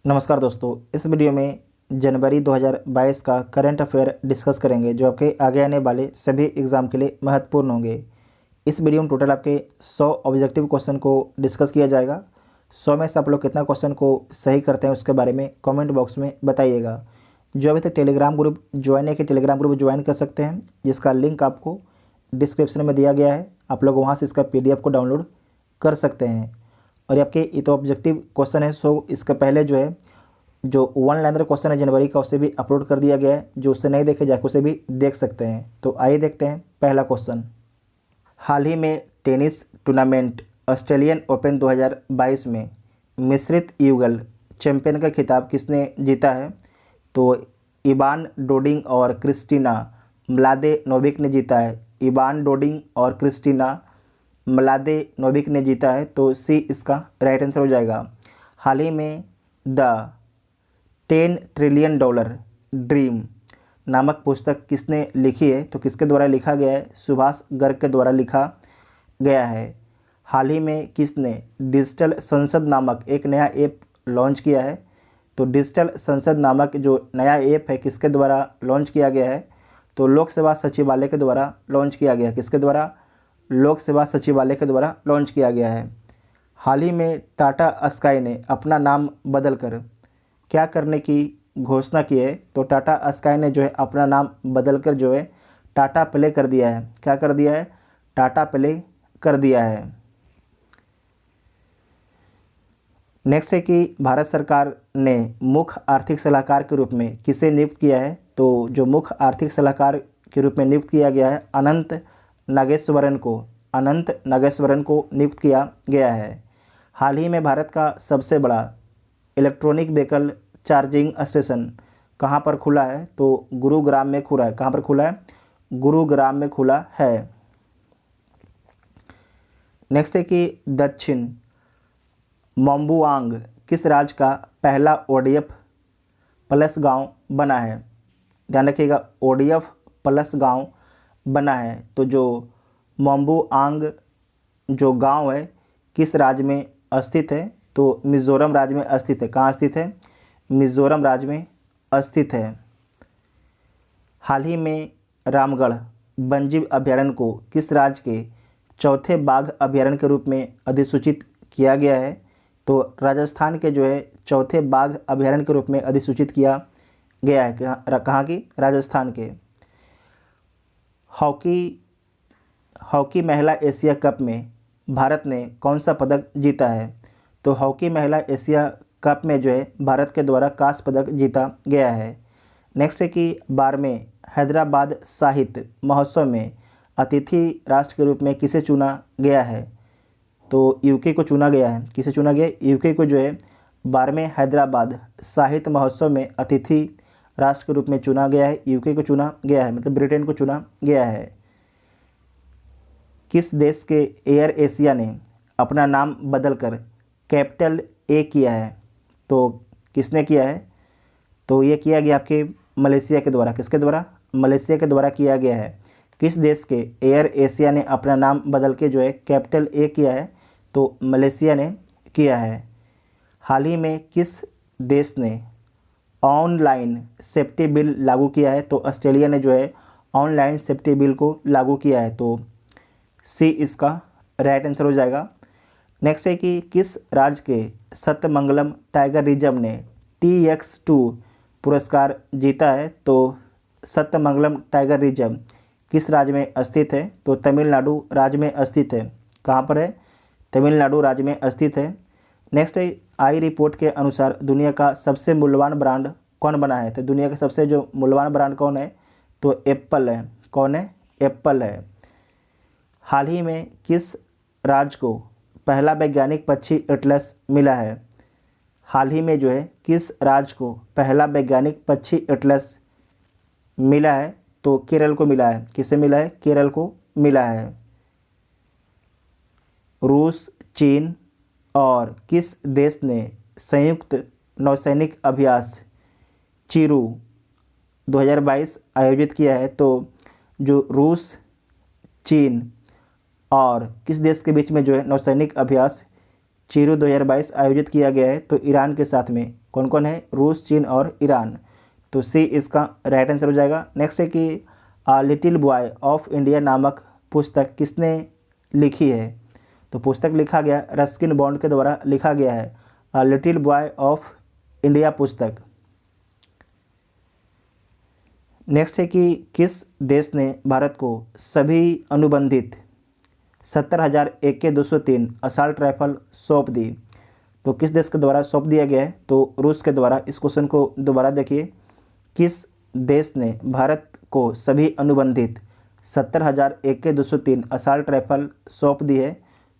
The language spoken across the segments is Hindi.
नमस्कार दोस्तों, इस वीडियो में जनवरी 2022 का करंट अफेयर डिस्कस करेंगे जो आपके आगे आने वाले सभी एग्ज़ाम के लिए महत्वपूर्ण होंगे। इस वीडियो में टोटल आपके 100 ऑब्जेक्टिव क्वेश्चन को डिस्कस किया जाएगा। 100 में से आप लोग कितना क्वेश्चन को सही करते हैं उसके बारे में कमेंट बॉक्स में बताइएगा। जो अभी तक टेलीग्राम ग्रुप ज्वाइन है कि टेलीग्राम ग्रुप ज्वाइन कर सकते हैं, जिसका लिंक आपको डिस्क्रिप्शन में दिया गया है। आप लोग वहाँ से इसका PDF को डाउनलोड कर सकते हैं। और ये आपके ये तो ऑब्जेक्टिव क्वेश्चन है, सो इसके पहले जो वन लाइनर क्वेश्चन है जनवरी का, उसे भी अपलोड कर दिया गया है। जो उससे नहीं देखे जाके उसे भी देख सकते हैं। तो आइए देखते हैं पहला क्वेश्चन। हाल ही में टेनिस टूर्नामेंट ऑस्ट्रेलियन ओपन 2022 में मिश्रित युगल चैंपियन का खिताब किसने जीता है? तो इवान डोडिग और क्रिस्टिना म्लादेनोविक ने जीता है। इवान डोडिग और क्रिस्टिना म्लादेनोविक ने जीता है। तो सी इसका राइट आंसर हो जाएगा। हाल ही में द $10 ट्रिलियन ड्रीम नामक पुस्तक किसने लिखी है? तो किसके द्वारा लिखा गया है? सुभाष गर्ग के द्वारा लिखा गया है। हाल ही में किसने डिजिटल संसद नामक एक नया ऐप लॉन्च किया है? तो डिजिटल संसद नामक जो नया ऐप है किसके द्वारा लॉन्च किया गया है? तो लोक सेवा सचिवालय के द्वारा लॉन्च किया गया है। किसके द्वारा? लोक सेवा सचिवालय के द्वारा लॉन्च किया गया है। हाल ही में टाटा स्काई ने अपना नाम बदलकर क्या करने की घोषणा की है? तो टाटा स्काई ने जो है अपना नाम बदलकर जो है टाटा प्ले कर दिया है। क्या कर दिया है? टाटा प्ले कर दिया है। नेक्स्ट है कि भारत सरकार ने मुख्य आर्थिक सलाहकार के रूप में किसे नियुक्त किया है? तो जो मुख्य आर्थिक सलाहकार के रूप में नियुक्त किया गया है अनंत नागेश्वरन को नियुक्त किया गया है। हाल ही में भारत का सबसे बड़ा इलेक्ट्रॉनिक व्हीकल चार्जिंग स्टेशन कहाँ पर खुला है? तो गुरुग्राम में खुला है। कहाँ पर खुला है? गुरुग्राम में खुला है। नेक्स्ट है कि दक्षिण मोम्बुआंग किस राज्य का पहला ODF प्लस गांव बना है? ध्यान रखिएगा, ODF प्लस गांव बना है। तो जो मोम्बुआंग जो गांव है किस राज्य में स्थित है? तो मिज़ोरम राज्य में स्थित है। कहाँ स्थित है? मिज़ोरम राज्य में स्थित है। हाल ही में रामगढ़ वन्यजीव अभयारण्य को किस राज्य के चौथे बाघ अभयारण्य के रूप में अधिसूचित किया गया है? तो राजस्थान के जो है चौथे बाघ अभयारण्य के रूप में अधिसूचित किया गया है। कहाँ की? राजस्थान के। हॉकी महिला एशिया कप में भारत ने कौन सा पदक जीता है? तो हॉकी महिला एशिया कप में जो है भारत के द्वारा कांस्य पदक जीता गया है। नेक्स्ट है कि 12वें हैदराबाद साहित्य महोत्सव में अतिथि राष्ट्र के रूप में किसे चुना गया है? तो यूके को चुना गया है। किसे चुना गया? यूके को जो है 12वें हैदराबाद साहित्य महोत्सव में अतिथि राष्ट्र के रूप में चुना गया है। यूके को चुना गया है, मतलब ब्रिटेन को चुना गया है। किस देश के एयर एशिया ने अपना नाम बदलकर कैपिटल A किया है? तो किसने किया है? तो ये किया गया आपके मलेशिया के द्वारा। किसके द्वारा? मलेशिया के द्वारा किया गया है। किस देश के एयर एशिया ने अपना नाम बदल के जो है कैपिटल A किया है? तो मलेशिया ने किया है। हाल ही में किस देश ने ऑनलाइन सेफ्टी बिल लागू किया है? तो ऑस्ट्रेलिया ने जो है ऑनलाइन सेफ्टी बिल को लागू किया है। तो सी इसका राइट आंसर हो जाएगा। नेक्स्ट है कि किस राज्य के सत्यमंगलम टाइगर रिजर्व ने TX2 पुरस्कार जीता है? तो सत्यमंगलम टाइगर रिजर्व किस राज्य में स्थित है? तो तमिलनाडु राज्य में स्थित है। कहाँ पर है? तमिलनाडु राज्य में स्थित है। नेक्स्ट है आई रिपोर्ट के अनुसार दुनिया का सबसे मूल्यवान ब्रांड कौन बना है? तो दुनिया का सबसे जो मूल्यवान ब्रांड कौन है? तो एप्पल है। कौन है? एप्पल है। हाल ही में किस राज्य को पहला वैज्ञानिक पक्षी एटलस मिला है? हाल ही में जो है किस राज्य को पहला वैज्ञानिक पक्षी एटलस मिला है? तो केरल को मिला है। किसे मिला है? केरल को मिला है। रूस, चीन और किस देश ने संयुक्त नौसैनिक अभ्यास चिरू 2022 आयोजित किया है? तो जो रूस, चीन और किस देश के बीच में जो है नौसैनिक अभ्यास चीरू 2022 आयोजित किया गया है? तो ईरान के साथ में। कौन कौन है? रूस, चीन और ईरान। तो सी इसका राइट आंसर हो जाएगा। नेक्स्ट है कि लिटिल बॉय ऑफ इंडिया नामक पुस्तक किसने लिखी है? तो पुस्तक लिखा गया रस्किन बॉन्ड के द्वारा लिखा गया है लिटिल बॉय ऑफ इंडिया पुस्तक। नेक्स्ट है कि किस देश ने भारत को सभी अनुबंधित 70,000 AK-203 असॉल्ट राइफल सौंप दी? तो किस देश के द्वारा सौंप दिया गया है? तो रूस के द्वारा। इस क्वेश्चन को दोबारा देखिए, किस देश ने भारत को सभी अनुबंधित 70,000 AK-203 असॉल्ट राइफल सौंप दी है?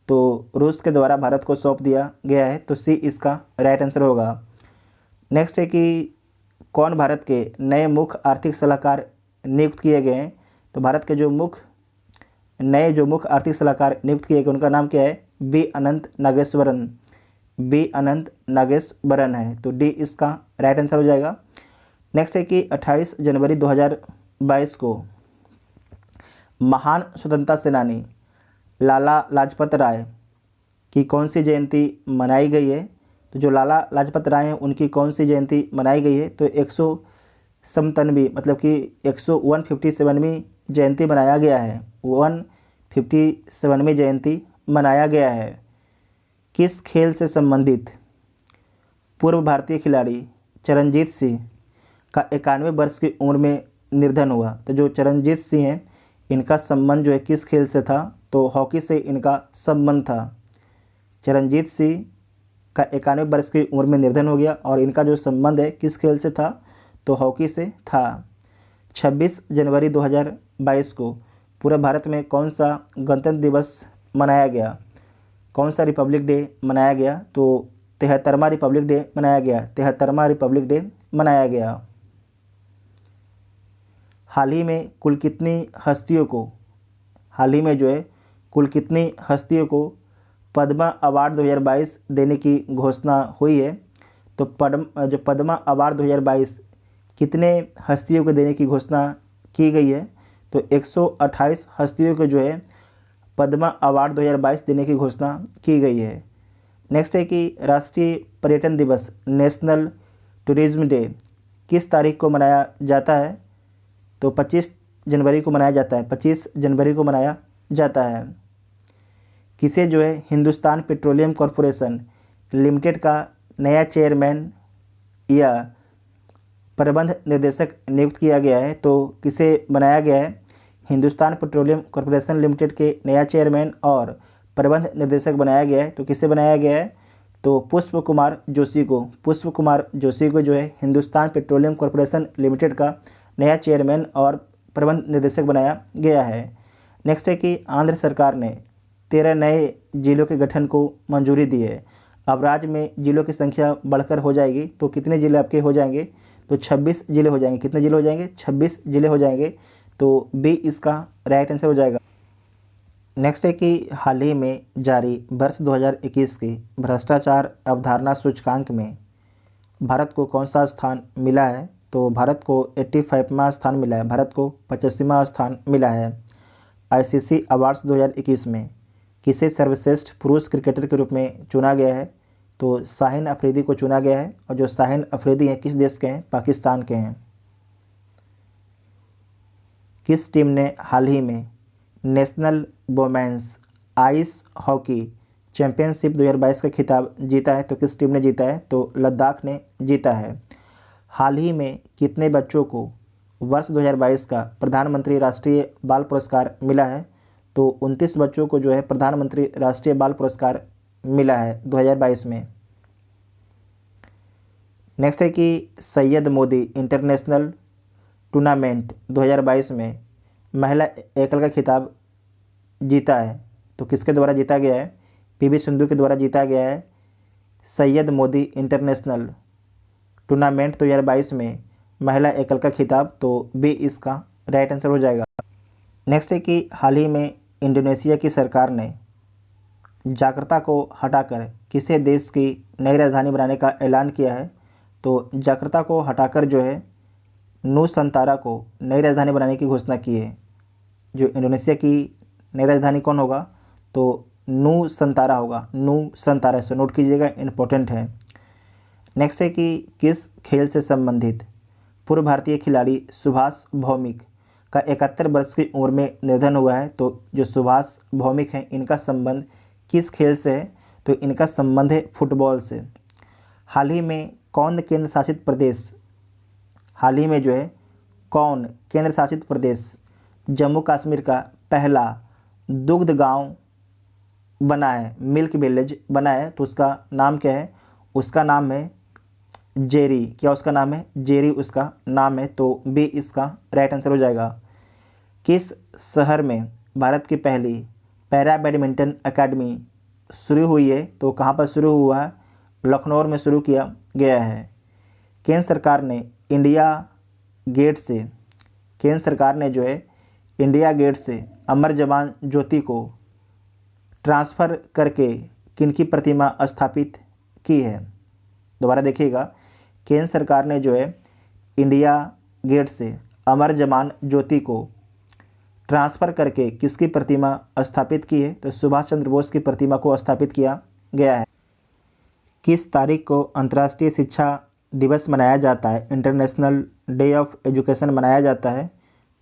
तो रूस के द्वारा भारत को सौंप दिया गया है। तो सी इसका राइट आंसर होगा। नेक्स्ट है कि कौन भारत के नए मुख्य आर्थिक सलाहकार नियुक्त किए गए हैं? तो भारत के जो मुख्य आर्थिक सलाहकार नियुक्त किए गए उनका नाम क्या है? बी अनंत नागेश्वरन है। तो डी इसका राइट आंसर हो जाएगा। नेक्स्ट है कि 28 जनवरी 2022 को महान स्वतंत्रता सेनानी लाला लाजपत राय की कौन सी जयंती मनाई गई है? तो जो लाला लाजपत राय हैं उनकी कौन सी जयंती मनाई गई है? तो 157वीं मतलब कि 157वीं जयंती मनाया गया है। 157वीं जयंती मनाया गया है। किस खेल से संबंधित पूर्व भारतीय खिलाड़ी चरणजीत सिंह का 91 वर्ष की उम्र में निधन हुआ? तो जो चरणजीत सिंह हैं इनका संबंध जो है किस खेल से था? तो हॉकी से इनका संबंध था। चरणजीत सिंह का 91 वर्ष की उम्र में निधन हो गया और इनका जो संबंध है किस खेल से था? तो हॉकी से था। 26 जनवरी 2022 को पूरे भारत में कौन सा गणतंत्र दिवस मनाया गया? कौन सा रिपब्लिक डे मनाया गया? तो 73वां रिपब्लिक डे मनाया गया। 73वां रिपब्लिक डे मनाया गया। हाल ही में कुल कितनी हस्तियों को पद्मा अवार्ड 2022 देने की घोषणा हुई है? तो पद्मा अवार्ड 2022 कितने हस्तियों को देने की घोषणा की गई है? तो 128 हस्तियों को जो है पद्मा अवार्ड 2022 देने की घोषणा की गई है। नेक्स्ट है कि राष्ट्रीय पर्यटन दिवस नेशनल टूरिज्म डे किस तारीख को मनाया जाता है? तो 25 जनवरी को मनाया जाता है। 25 जनवरी को मनाया जाता है। किसे जो है हिंदुस्तान पेट्रोलियम कॉरपोरेशन लिमिटेड का नया चेयरमैन या प्रबंध निर्देशक नियुक्त किया गया है? तो किसे बनाया गया है? हिंदुस्तान पेट्रोलियम कॉरपोरेशन लिमिटेड के नया चेयरमैन और प्रबंध निर्देशक बनाया गया है। तो किसे बनाया गया है? तो पुष्प कुमार जोशी को जो है हिंदुस्तान पेट्रोलियम कॉरपोरेशन लिमिटेड का नया चेयरमैन और प्रबंध निर्देशक बनाया गया है। नेक्स्ट है कि आंध्र सरकार ने 13 नए जिलों के गठन को मंजूरी दी है। अब राज्य में जिलों की संख्या बढ़कर हो जाएगी। तो कितने जिले आपके हो जाएंगे? तो 26 जिले हो जाएंगे। कितने जिले हो जाएंगे? 26 जिले हो जाएंगे। तो बी इसका राइट आंसर हो जाएगा। नेक्स्ट है कि हाल ही में जारी वर्ष 2021 की भ्रष्टाचार अवधारणा सूचकांक में भारत को कौन सा स्थान मिला है? तो भारत को 85वां स्थान मिला है। भारत को 85वां स्थान मिला है। ICC अवार्ड्स 2021 में किसे सर्वश्रेष्ठ पुरुष क्रिकेटर के रूप में चुना गया है? तो शाहीन अफरीदी को चुना गया है। और जो शाहीन अफरीदी हैं किस देश के हैं? पाकिस्तान के हैं। किस टीम ने हाल ही में national women's ice hockey championship 2022 का खिताब जीता है? तो किस टीम ने जीता है? तो लद्दाख ने जीता है। हाल ही में कितने बच्चों को वर्ष 2022 का प्रधानमंत्री राष्ट्रीय बाल पुरस्कार मिला है? तो 29 बच्चों को जो है प्रधानमंत्री राष्ट्रीय बाल पुरस्कार मिला है 2022 में। नेक्स्ट है कि सैयद मोदी इंटरनेशनल टूर्नामेंट 2022 में महिला एकल का खिताब जीता है। तो किसके द्वारा जीता गया है? PV सिंधु के द्वारा जीता गया है सैयद मोदी इंटरनेशनल टूर्नामेंट 2022 में महिला एकल का खिताब। तो बी इसका राइट आंसर हो जाएगा। नेक्स्ट है कि हाल ही में इंडोनेशिया की सरकार ने जाकार्ता को हटाकर किसे देश की नई राजधानी बनाने का ऐलान किया है? तो जाकार्ता को हटाकर जो है नूसंतारा को नई राजधानी बनाने की घोषणा की है। जो इंडोनेशिया की नई राजधानी कौन होगा? तो नू संतारा होगा, नू संतारा, से नोट कीजिएगा, इंपॉर्टेंट है। नेक्स्ट है कि किस खेल से संबंधित पूर्व भारतीय खिलाड़ी सुभाष भौमिक का 71 वर्ष की उम्र में निधन हुआ है। तो जो सुभाष भौमिक हैं इनका संबंध किस खेल से है, तो इनका संबंध है फुटबॉल से। हाल ही में कौन केंद्र शासित प्रदेश, हाल ही में जो है कौन केंद्र शासित प्रदेश जम्मू कश्मीर का पहला दुग्ध गांव बना है, मिल्क विलेज बना है, तो उसका नाम क्या है, उसका नाम है जेरी। क्या उसका नाम है, जेरी उसका नाम है। तो बी इसका राइट आंसर हो जाएगा। किस शहर में भारत की पहली पैरा बैडमिंटन एकेडमी शुरू हुई है, तो कहाँ पर शुरू हुआ है, लखनऊ में शुरू किया गया है। केंद्र सरकार ने इंडिया गेट से, केंद्र सरकार ने जो है इंडिया गेट से अमर जवान ज्योति को ट्रांसफ़र करके किनकी प्रतिमा स्थापित की है। दोबारा देखिएगा, केंद्र सरकार ने जो है इंडिया गेट से अमर जवान ज्योति को ट्रांसफ़र करके किसकी प्रतिमा स्थापित की है, तो सुभाष चंद्र बोस की प्रतिमा को स्थापित किया गया है। किस तारीख को अंतर्राष्ट्रीय शिक्षा दिवस मनाया जाता है, इंटरनेशनल डे ऑफ एजुकेशन मनाया जाता है,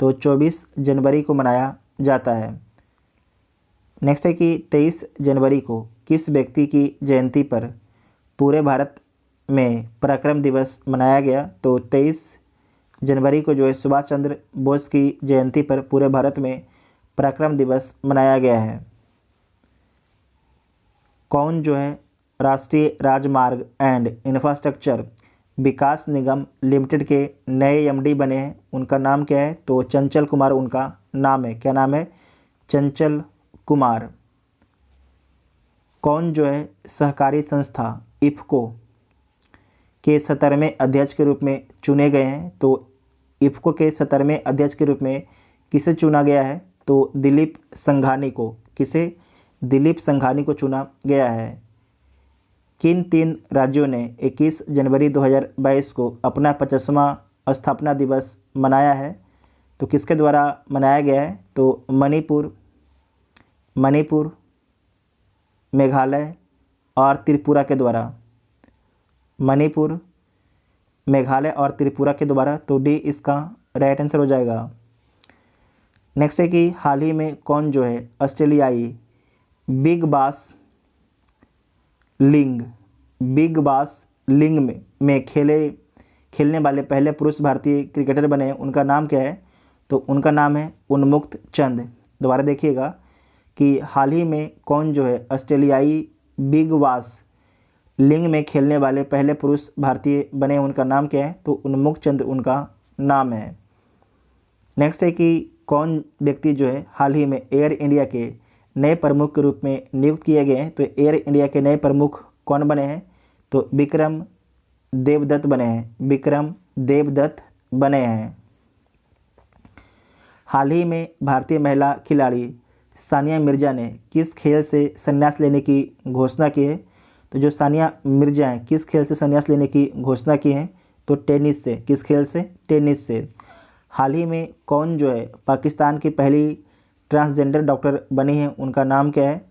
तो 24 जनवरी को मनाया जाता है। नेक्स्ट है कि 23 जनवरी को किस व्यक्ति की जयंती पर पूरे भारत में पराक्रम दिवस मनाया गया, तो 23 जनवरी को जो है सुभाष चंद्र बोस की जयंती पर पूरे भारत में पराक्रम दिवस मनाया गया है। कौन जो है राष्ट्रीय राजमार्ग and infrastructure Vikas Nigam limited के नए एमडी बने हैं, उनका नाम क्या है, तो चंचल कुमार उनका नाम है। क्या नाम है, चंचल कुमार। कौन जो है सहकारी संस्था इफ़को के 17वें अध्यक्ष के रूप में चुने गए हैं, तो इफ़को के 17वें अध्यक्ष के रूप में किसे चुना गया है, तो दिलीप संघानी को, किसे, दिलीप संघानी को चुना गया है। किन 3 राज्यों ने 21 जनवरी 2022 को अपना 50वां स्थापना दिवस मनाया है, तो किसके द्वारा मनाया गया है, तो मणिपुर, मेघालय और त्रिपुरा के द्वारा, मणिपुर, मेघालय और त्रिपुरा के द्वारा। तो डी इसका राइट आंसर हो जाएगा। नेक्स्ट है कि हाल ही में कौन जो है ऑस्ट्रेलियाई बिग बास लिंग में खेलने वाले पहले पुरुष भारतीय क्रिकेटर बने हैं, उनका नाम क्या है, तो उनका नाम है उन्मुक्त चंद। दोबारा देखिएगा कि हाल ही में कौन जो है ऑस्ट्रेलियाई बिग बास लिंग में खेलने वाले पहले पुरुष भारतीय बने, उनका नाम क्या है, तो उन्मुक्त चंद उनका नाम है। नेक्स्ट है कि कौन व्यक्ति जो है हाल ही में एयर इंडिया के नए प्रमुख के रूप में नियुक्त किए गए हैं, तो एयर इंडिया के नए प्रमुख कौन बने हैं, तो विक्रम देवदत्त बने हैं, विक्रम देवदत्त बने हैं। हाल ही में भारतीय महिला खिलाड़ी सानिया मिर्जा ने किस खेल से संन्यास लेने की घोषणा की है, तो जो सानिया मिर्जा हैं किस खेल से संन्यास लेने की घोषणा की है, तो टेनिस से। किस खेल से, टेनिस से। हाल ही में कौन जो है पाकिस्तान की पहली ट्रांसजेंडर डॉक्टर बनी है, उनका नाम क्या है,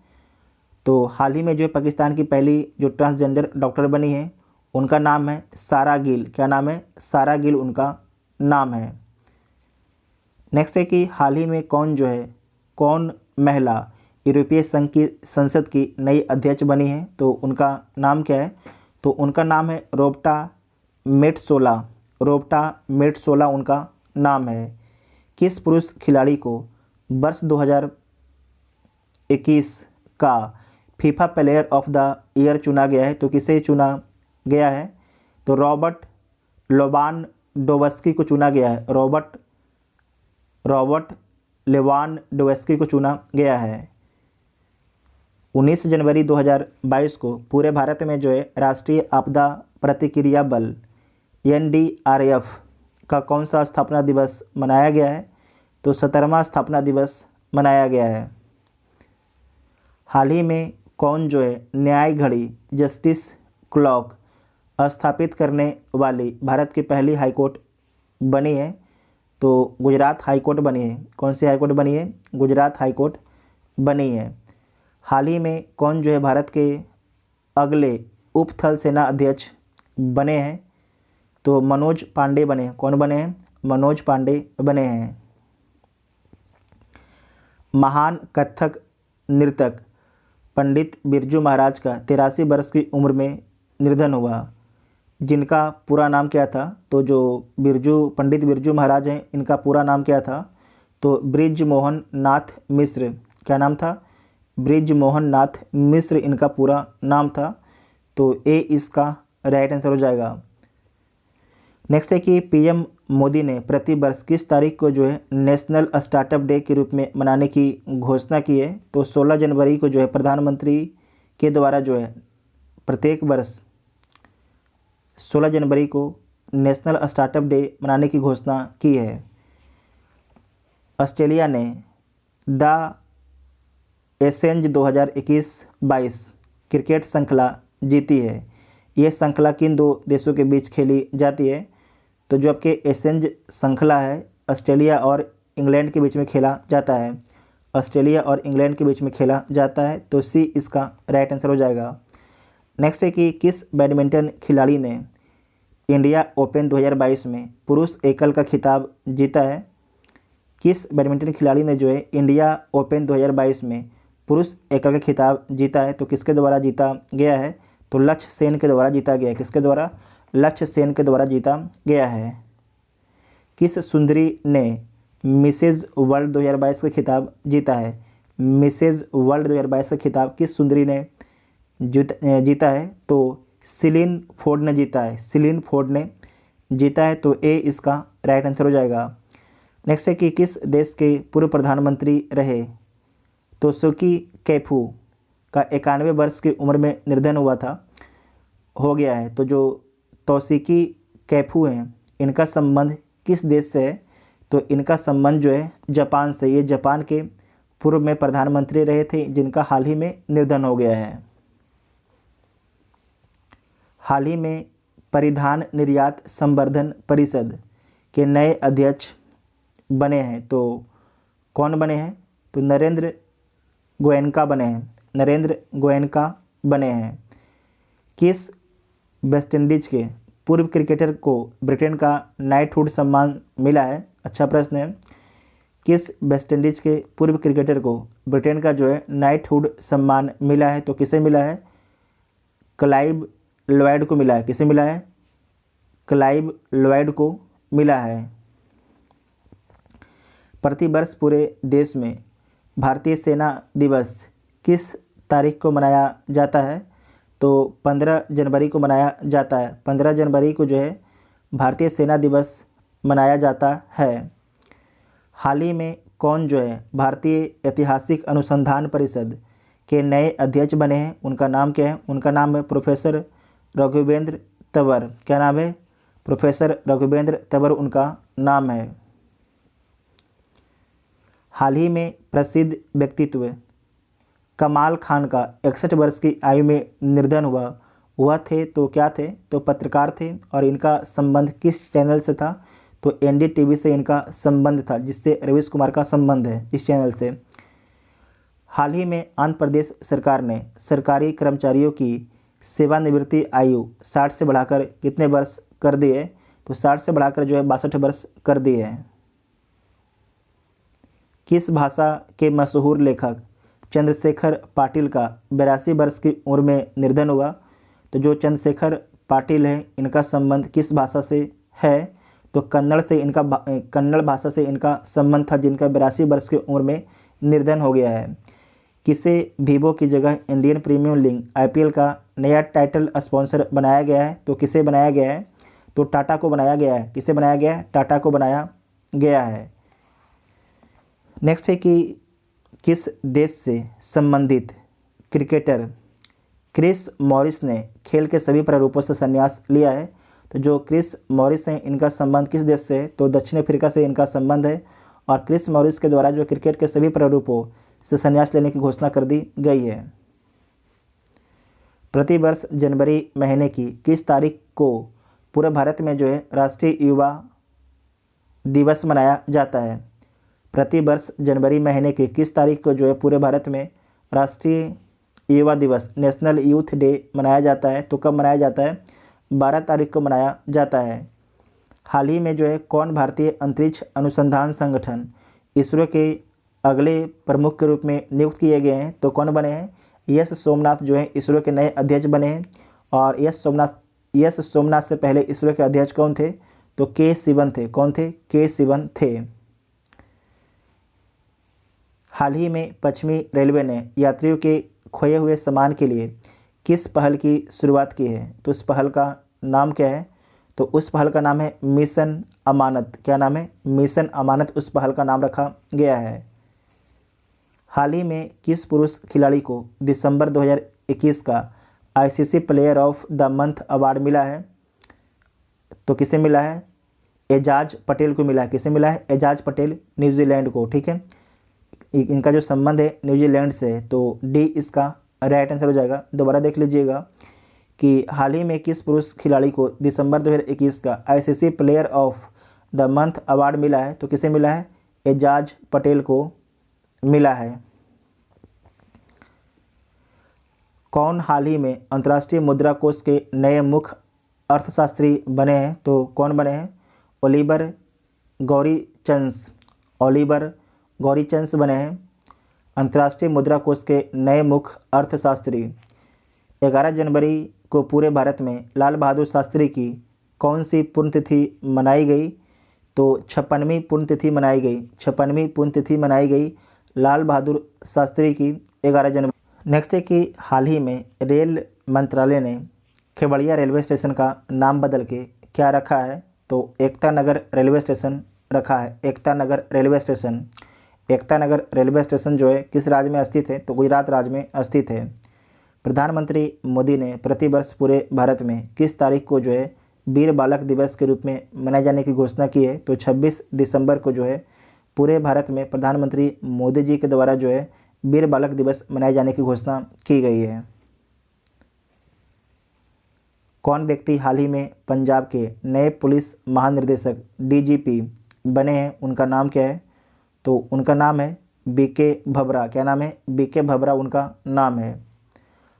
तो हाल ही में जो है पाकिस्तान की पहली जो ट्रांसजेंडर डॉक्टर बनी है उनका नाम है सारा गिल। क्या नाम है, सारा गिल उनका नाम है। नेक्स्ट है कि हाल ही में कौन महिला यूरोपीय संघ की संसद की नई अध्यक्ष बनी है, तो उनका नाम क्या है, तो उनका नाम है रोबर्टा मेट्सोला उनका नाम है। किस पुरुष खिलाड़ी को वर्ष 2021 का FIFA player of the year चुना गया है, तो किसे चुना गया है, तो रॉबर्ट लेवानडोव्स्की को चुना गया है, रॉबर्ट लेवानडोव्स्की को चुना गया है। 19 जनवरी 2022 को पूरे भारत में जो है राष्ट्रीय आपदा प्रतिक्रिया बल NDRF का कौन सा स्थापना दिवस मनाया गया है, तो 17वां स्थापना दिवस मनाया गया है। हाल ही में कौन जो है न्याय घड़ी जस्टिस क्लॉक स्थापित करने वाली भारत की पहली हाईकोर्ट बनी है, तो गुजरात हाईकोर्ट बनी है। कौन सी हाईकोर्ट बनी है, गुजरात हाईकोर्ट बनी है। हाल ही में कौन जो है भारत के अगले उप थल सेना अध्यक्ष बने हैं? तो मनोज पांडे बने। कौन बने हैं? मनोज पांडे बने हैं। महान कथक नर्तक पंडित बिरजू महाराज का 83 वर्ष की उम्र में निधन हुआ, जिनका पूरा नाम क्या था? तो जो पंडित बिरजू महाराज हैं, इनका पूरा नाम क्या था? तो ब्रिज मोहन नाथ मिश्र। क्या नाम था? ब्रिज मोहन नाथ मिश्र इनका पूरा नाम था। तो ए इसका राइट आंसर हो जाएगा। नेक्स्ट है कि पीएम मोदी ने प्रति वर्ष किस तारीख को जो है नेशनल स्टार्टअप डे के रूप में मनाने की घोषणा की है? तो 16 जनवरी को जो है प्रधानमंत्री के द्वारा जो है प्रत्येक वर्ष 16 जनवरी को नेशनल स्टार्टअप डे मनाने की घोषणा की है। ऑस्ट्रेलिया ने द एसेंज 2021-22 क्रिकेट श्रृंखला जीती है। ये श्रृंखला किन दो देशों के बीच खेली जाती है? तो जो आपके एसेंज श्रृंखला है ऑस्ट्रेलिया और इंग्लैंड के बीच में खेला जाता है। ऑस्ट्रेलिया और इंग्लैंड के बीच में खेला जाता है। तो सी इसका राइट आंसर हो जाएगा। नेक्स्ट है कि किस बैडमिंटन खिलाड़ी ने इंडिया ओपन 2022 में पुरुष एकल का खिताब जीता है? किस बैडमिंटन खिलाड़ी ने जो है इंडिया ओपन 2022 में पुरुष एकल का खिताब जीता है? तो किसके द्वारा जीता गया है? तो लक्ष्य सेन के द्वारा जीता गया है। किसके द्वारा? लक्ष्य सेन के द्वारा जीता गया है। किस सुंदरी ने मिसेज वर्ल्ड 2022 का खिताब जीता है? मिसेज वर्ल्ड 2022 का खिताब किस सुंदरी ने जीता है? तो सिलिन फोर्ड ने जीता है। सिलिन फोर्ड ने जीता है। तो ए इसका राइट आंसर हो जाएगा। नेक्स्ट है कि किस देश के पूर्व प्रधानमंत्री रहे? तो सुकी कैफू का 91 वर्ष की उम्र में निधन हो गया है। तो जो तौसीकी कैफू हैं, इनका संबंध किस देश से है? तो इनका संबंध जो है जापान से। ये जापान के पूर्व में प्रधानमंत्री रहे थे, जिनका हाल ही में निधन हो गया है। हाल ही में परिधान निर्यात संवर्धन परिषद के नए अध्यक्ष बने हैं। तो कौन बने हैं? तो नरेंद्र गोयनका बने हैं। नरेंद्र गोयनका बने हैं। किस वेस्टइंडीज के पूर्व क्रिकेटर को ब्रिटेन का नाइटहुड सम्मान मिला है? अच्छा प्रश्न है। किस वेस्टइंडीज के पूर्व क्रिकेटर को ब्रिटेन का जो है नाइटहुड सम्मान मिला है? तो किसे मिला है? क्लाइव लॉयड को मिला है। किसे मिला है? क्लाइव लॉयड को मिला है। प्रतिवर्ष पूरे देश में भारतीय सेना दिवस किस तारीख को मनाया जाता है? तो 15 जनवरी को मनाया जाता है। 15 जनवरी को जो है भारतीय सेना दिवस मनाया जाता है। हाल ही में कौन जो है भारतीय ऐतिहासिक अनुसंधान परिषद के नए अध्यक्ष बने हैं? उनका नाम क्या है? उनका नाम है प्रोफेसर रघुवेंद्र तंवर। क्या नाम है? प्रोफेसर रघुवेंद्र तंवर उनका नाम है। हाल ही में प्रसिद्ध व्यक्तित्व कमाल खान का 61 वर्ष की आयु में निधन हुआ थे। तो क्या थे? तो पत्रकार थे। और इनका संबंध किस चैनल से था? तो एनडीटीवी से इनका संबंध था, जिससे रवीश कुमार का संबंध है इस चैनल से। हाल ही में आंध्र प्रदेश सरकार ने सरकारी कर्मचारियों की सेवानिवृत्ति आयु 60 से बढ़ाकर कितने वर्ष कर दी है? तो 60 से बढ़ाकर जो है 62 वर्ष कर दी है। किस भाषा के मशहूर लेखक चंद्रशेखर पाटिल का 82 वर्ष की उम्र में निधन हुआ? तो जो चंद्रशेखर पाटिल है, इनका संबंध किस भाषा से है? तो कन्नड़ भाषा से इनका संबंध था, जिनका 82 वर्ष की उम्र में निधन हो गया है। किसे वीवो की जगह इंडियन प्रीमियर लीग आईपीएल का नया टाइटल स्पॉन्सर बनाया गया है? तो किसे बनाया गया है? तो टाटा को बनाया गया है। किसे बनाया गया है? टाटा को बनाया गया है। नेक्स्ट है कि किस देश से संबंधित क्रिकेटर क्रिस मॉरिस ने खेल के सभी प्रारूपों से संन्यास लिया है? तो जो क्रिस मॉरिस हैं, इनका संबंध किस देश से है? तो दक्षिण अफ्रीका से इनका संबंध है। और क्रिस मॉरिस के द्वारा जो क्रिकेट के सभी प्रारूपों से संन्यास लेने की घोषणा कर दी गई है। प्रतिवर्ष जनवरी महीने की किस तारीख को पूरे भारत में जो है राष्ट्रीय युवा दिवस मनाया जाता है? प्रतिवर्ष जनवरी महीने की किस तारीख को जो है पूरे भारत में राष्ट्रीय युवा दिवस नेशनल यूथ डे मनाया जाता है? तो कब मनाया जाता है? 12 तारीख को मनाया जाता है। हाल ही में जो है कौन भारतीय अंतरिक्ष अनुसंधान संगठन इसरो के अगले प्रमुख के रूप में नियुक्त किए गए हैं? तो कौन बने हैं? एस सोमनाथ जो है इसरो के नए अध्यक्ष बने हैं। और एस सोमनाथ से पहले इसरो के अध्यक्ष कौन थे? तो के सिवन थे। कौन थे? के सिवन थे। हाल ही में पश्चिमी रेलवे ने यात्रियों के खोए हुए सामान के लिए किस पहल की शुरुआत की है? तो उस पहल का नाम क्या है? तो उस पहल का नाम है मिशन अमानत। क्या नाम है? मिशन अमानत उस पहल का नाम रखा गया है। हाल ही में किस पुरुष खिलाड़ी को दिसंबर 2021 का ICC player of the month award मिला है? तो किसे मिला है? एजाज पटेल को मिला है। किसे मिला है? एजाज पटेल, न्यूजीलैंड को। ठीक है, इनका जो संबंध है न्यूजीलैंड से, तो डी इसका राइट आंसर हो जाएगा। दोबारा देख लीजिएगा कि हाल ही में किस पुरुष खिलाड़ी को दिसंबर 2021 का ICC player of the month award मिला है? तो किसे मिला है? एजाज पटेल को मिला है। कौन हाल ही में अंतर्राष्ट्रीय मुद्रा कोष के नए मुख्य अर्थशास्त्री बने हैं? तो कौन बने हैं? ओलिवर गौरीचंस बने हैं अंतर्राष्ट्रीय मुद्रा कोष के नए मुख्य अर्थशास्त्री। 11 जनवरी को पूरे भारत में लाल बहादुर शास्त्री की कौन सी पुण्यतिथि मनाई गई? तो 56वीं पुण्यतिथि मनाई गई। 56वीं पुण्यतिथि मनाई गई लाल बहादुर शास्त्री की 11 जनवरी। नेक्स्ट है कि हाल ही में रेल मंत्रालय ने केवड़िया रेलवे स्टेशन का नाम बदल के क्या रखा है? तो एकता नगर रेलवे स्टेशन रखा है। Ekta Nagar railway station. Ekta Nagar railway station जो है किस राज्य में स्थित है? तो गुजरात राज्य में स्थित है। प्रधानमंत्री मोदी ने प्रतिवर्ष पूरे भारत में किस तारीख को जो है वीर बालक दिवस के रूप में मनाए जाने की घोषणा की है? तो 26 दिसंबर को जो है पूरे भारत में प्रधानमंत्री मोदी जी के द्वारा जो है वीर बालक दिवस मनाए जाने की घोषणा की गई है। कौन व्यक्ति हाल ही में पंजाब के नए पुलिस महानिदेशक डीजीपी बने हैं? उनका नाम क्या है? तो उनका नाम है बीके भबरा। क्या नाम है? बीके भबरा उनका नाम है।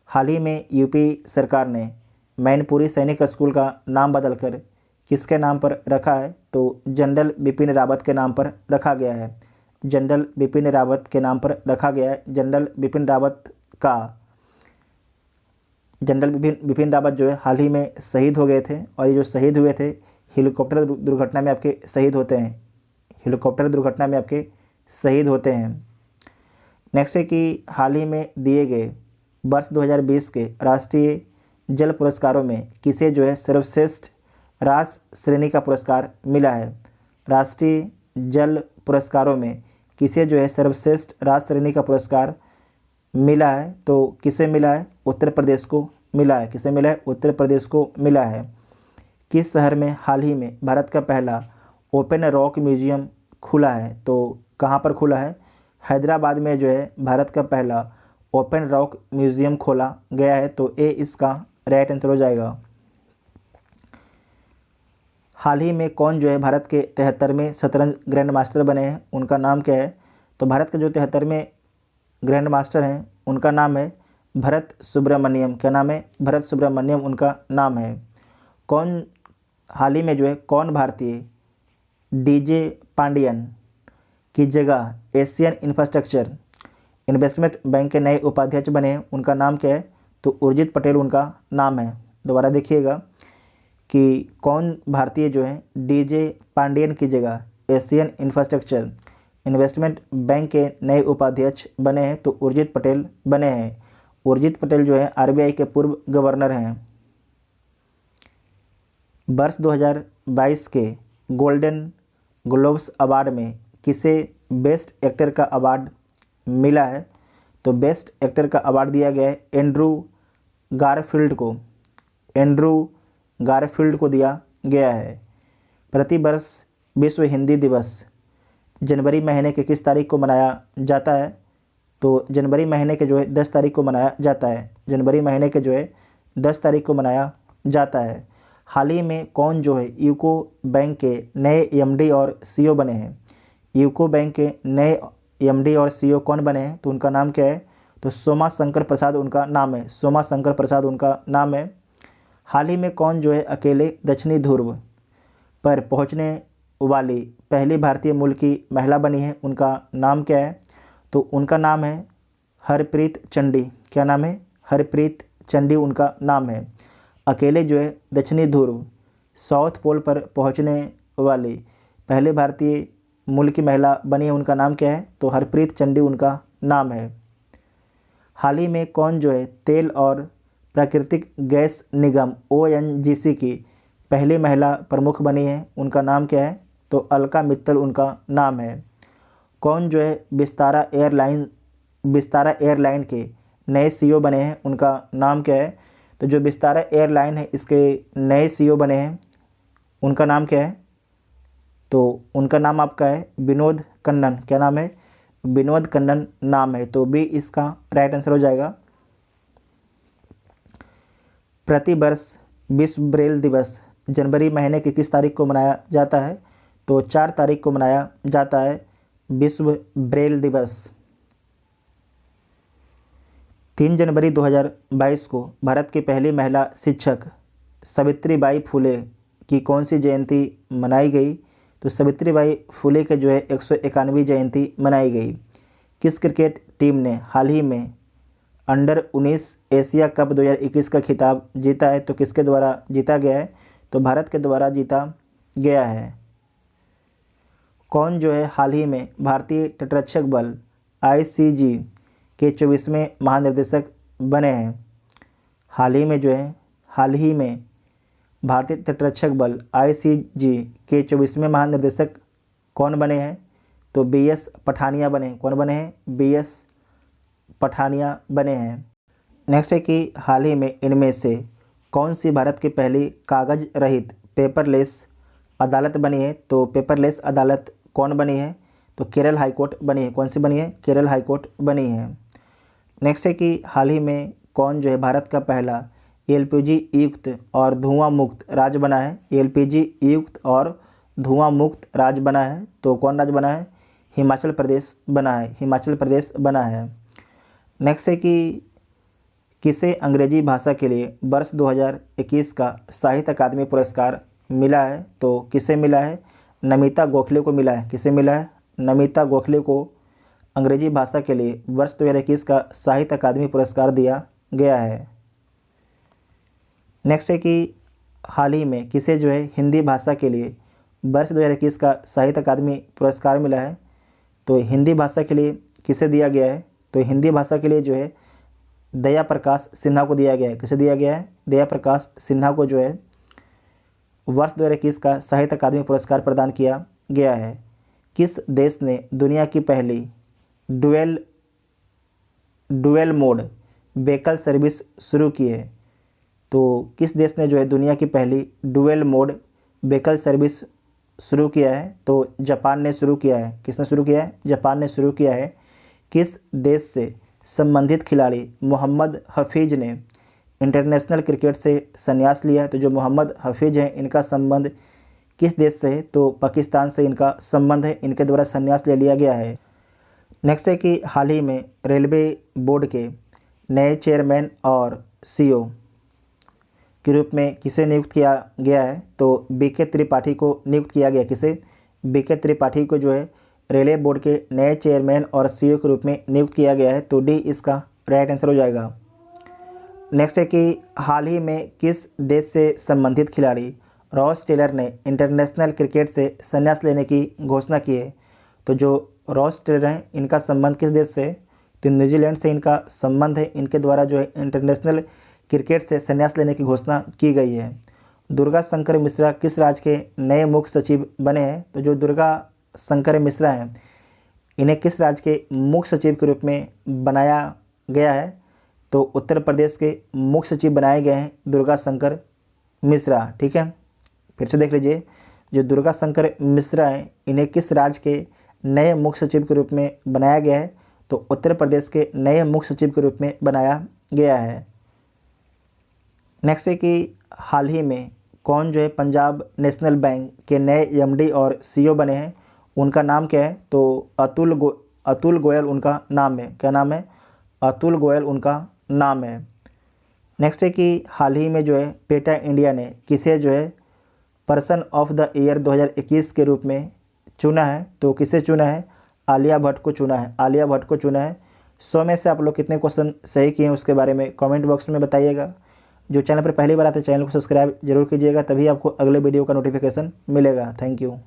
हाल ही में यूपी सरकार ने मैनपुरी सैनिक स्कूल का नाम बदलकर किसके नाम पर रखा है? तो जनरल बिपिन रावत के नाम पर रखा गया है। जनरल बिपिन रावत के नाम पर रखा गया है। जनरल बिपिन रावत जो है हाल ही में शहीद हो गए थे, और ये जो शहीद हुए थे हेलीकॉप्टर दुर्घटना में आपके शहीद होते हैं। हेलीकॉप्टर दुर्घटना में आपके शहीद होते हैं। नेक्स्ट है कि हाल ही में दिए गए वर्ष 2020 के राष्ट्रीय जल पुरस्कारों में किसे जो है सर्वश्रेष्ठ राष्ट्र श्रेणी का पुरस्कार मिला है? राष्ट्रीय जल पुरस्कारों में किसे जो है सर्वश्रेष्ठ राष्ट्र श्रेणी का पुरस्कार मिला है? तो किसे मिला है? उत्तर प्रदेश को मिला है। किसे मिला है? उत्तर प्रदेश को मिला है। किस शहर में हाल ही में भारत का पहला ओपन रॉक म्यूजियम खुला है? तो कहाँ पर खुला है? हैदराबाद में जो है भारत का पहला ओपन रॉक म्यूजियम खोला गया है। तो ए इसका राइट आंसर हो जाएगा। हाल ही में कौन जो है भारत के 73वें शतरंज ग्रैंड मास्टर बने हैं? उनका नाम क्या है? तो भारत के जो 73वें ग्रैंड मास्टर हैं उनका नाम है भरत सुब्रमण्यम। क्या नाम है? भरत सुब्रमण्यम उनका नाम है। कौन हाल ही में जो है कौन भारतीय डीजे पांडियन की जगह एशियन इंफ्रास्ट्रक्चर इन्वेस्टमेंट बैंक के नए उपाध्यक्ष बने हैं? उनका नाम क्या है? तो उर्जित पटेल उनका नाम है। दोबारा देखिएगा कि कौन भारतीय जो है डीजे पांडियन की जगह एशियन इंफ्रास्ट्रक्चर इन्वेस्टमेंट बैंक के नए उपाध्यक्ष बने हैं? तो उर्जित पटेल बने हैं। उर्जित पटेल जो है आरबीआई के पूर्व गवर्नर हैं। वर्ष 2022 के गोल्डन ग्लोब्स अवार्ड में किसे बेस्ट एक्टर का अवार्ड मिला है? तो बेस्ट एक्टर का अवार्ड दिया गया है एंड्रू गारफील्ड को दिया गया है। प्रतिवर्ष विश्व हिंदी दिवस जनवरी महीने के किस तारीख को मनाया जाता है? तो जनवरी महीने के जो है 10 तारीख को मनाया जाता है। जनवरी महीने के जो है 10 तारीख को मनाया जाता है। हाल ही में कौन जो है यूको बैंक के नए एमडी और सीईओ बने हैं? यूको बैंक के नए एमडी और सीईओ कौन बने हैं? तो उनका नाम क्या है? तो सोमा शंकर प्रसाद उनका नाम है, सोमा शंकर प्रसाद उनका नाम है। हाल ही में कौन जो है अकेले दक्षिणी ध्रुव पर पहुंचने वाली पहली भारतीय मूल की महिला बनी है, उनका नाम क्या है? तो उनका नाम है हरप्रीत चंडी। क्या नाम है? हरप्रीत चंडी उनका नाम है। अकेले जो है दक्षिणी ध्रुव साउथ पोल पर पहुंचने वाली पहले भारतीय मूल की महिला बनी है, उनका नाम क्या है? तो हरप्रीत चंडी उनका नाम है। हाल ही में कौन जो है तेल और प्राकृतिक गैस निगम ONGC की पहली महिला प्रमुख बनी है, उनका नाम क्या है? तो अलका मित्तल उनका नाम है। कौन जो है विस्तारा एयरलाइन के नए CEO बने हैं, उनका नाम क्या है? तो जो विस्तारा एयरलाइन है इसके नए CEO बने हैं, उनका नाम क्या है? तो उनका नाम आपका है विनोद कन्नन। क्या नाम है? विनोद कन्नन नाम है। तो बी इसका राइट आंसर हो जाएगा। प्रतिवर्ष विश्व ब्रेल दिवस जनवरी महीने की किस तारीख को मनाया जाता है? तो 4 तारीख को मनाया जाता है विश्व ब्रेल दिवस। 3 जनवरी 2022 को भारत की पहली महिला शिक्षक सावित्रीबाई फुले की कौन सी जयंती मनाई गई? तो सावित्रीबाई फुले के जो है 191वीं जयंती मनाई गई। किस क्रिकेट टीम ने हाल ही में अंडर-19 एशिया कप 2021 का खिताब जीता है? तो किसके द्वारा जीता गया है? तो भारत के द्वारा जीता गया है। कौन जो है हाल ही में भारतीय तटरक्षक बल ICG के 24वें महानिर्देशक बने हैं? हाल ही में भारतीय तटरक्षक बल ICG के 24वें महानिर्देशक कौन बने हैं? तो BS पठानिया बने। कौन बने हैं? BS पठानिया बने हैं। नेक्स्ट है कि हाल ही में इनमें से कौन सी भारत की पहली कागज रहित पेपरलेस अदालत बनी है? तो पेपरलेस अदालत कौन बनी है? तो केरल हाईकोर्ट बनी है। कौन सी बनी है? केरल हाईकोर्ट बनी है। नेक्स्ट है कि हाल ही में कौन जो है भारत का पहला LPG युक्त और धुआं मुक्त राज्य बना है? LPG युक्त और धुआं मुक्त राज्य बना है। तो कौन राज्य बना है? हिमाचल प्रदेश बना है। हिमाचल प्रदेश बना है। नेक्स्ट है कि किसे अंग्रेजी भाषा के लिए वर्ष 2021 का साहित्य अकादमी पुरस्कार मिला है? तो किसे मिला है? नमिता गोखले को मिला है। किसे मिला है? नमिता गोखले को अंग्रेजी भाषा के लिए वर्ष 2021 का साहित्य अकादमी पुरस्कार दिया गया है। नेक्स्ट है कि हाल ही में किसे जो है हिंदी भाषा के लिए वर्ष 2021 का साहित्य अकादमी पुरस्कार मिला है? तो हिंदी भाषा के लिए किसे दिया गया है? तो हिंदी भाषा के लिए जो है दया प्रकाश सिन्हा को दिया गया है। किसे दिया गया है? दया प्रकाश सिन्हा को जो है वर्ष 2021 का साहित्य अकादमी पुरस्कार प्रदान किया गया है। किस देश ने दुनिया की पहली डुअल मोड व्हीकल सर्विस शुरू की है? तो किस देश ने जो है दुनिया की पहली डुअल मोड व्हीकल सर्विस शुरू किया है? तो जापान ने शुरू किया है। किसने शुरू किया है? जापान ने शुरू किया है। किस देश से संबंधित खिलाड़ी मोहम्मद हफीज ने इंटरनेशनल क्रिकेट से संन्यास लिया है? तो जो मोहम्मद हफीज हैं इनका संबंध किस देश से है? तो पाकिस्तान से इनका संबंध है। इनके द्वारा संन्यास ले लिया गया है। नेक्स्ट है कि हाल ही में रेलवे बोर्ड के नए चेयरमैन और CEO के रूप में किसे नियुक्त किया गया है? तो BK त्रिपाठी को नियुक्त किया गया। किसे? BK त्रिपाठी को जो है रेलवे बोर्ड के नए चेयरमैन और CEO के रूप में नियुक्त किया गया है। तो D इसका राइट आंसर हो जाएगा। नेक्स्ट है कि हाल ही में किस देश से संबंधित खिलाड़ी रॉस टेलर ने इंटरनेशनल क्रिकेट से संन्यास लेने की घोषणा की है? तो जो रॉस टेलर हैं इनका संबंध किस देश से? तो न्यूजीलैंड से इनका संबंध है। इनके द्वारा जो है इंटरनेशनल क्रिकेट से संन्यास लेने की घोषणा की गई है। दुर्गा शंकर मिश्रा किस राज्य के नए मुख्य सचिव बने हैं? तो जो दुर्गा शंकर मिश्रा हैं इन्हें किस राज्य के मुख्य सचिव के रूप में बनाया गया है? तो उत्तर प्रदेश के मुख्य सचिव बनाए गए हैं दुर्गा शंकर मिश्रा। ठीक है, फिर से देख लीजिए, जो दुर्गा शंकर मिश्रा हैं इन्हें किस राज्य के नए मुख्य सचिव के रूप में बनाया गया है? तो उत्तर प्रदेश के नए मुख्य सचिव के रूप में बनाया गया है। नेक्स्ट है कि हाल ही में कौन जो है पंजाब नेशनल बैंक के नए MD और CEO बने हैं? उनका नाम क्या है? तो अतुल गोयल उनका नाम है। क्या नाम है? अतुल गोयल उनका नाम है। नेक्स्ट है कि हाल ही में जो है पेटा इंडिया ने किसे जो है पर्सन ऑफ द ईयर 2021 के रूप में चुना है, तो किसे चुना है? आलिया भट्ट को चुना है, आलिया भट्ट को चुना है। 100 में से आप लोग कितने क्वेश्चन सही किए हैं उसके बारे में कमेंट बॉक्स में बताइएगा। जो चैनल पर पहली बार आते हैं चैनल को सब्सक्राइब जरूर कीजिएगा, तभी आपको अगले वीडियो का नोटिफिकेशन मिलेगा। Thank you.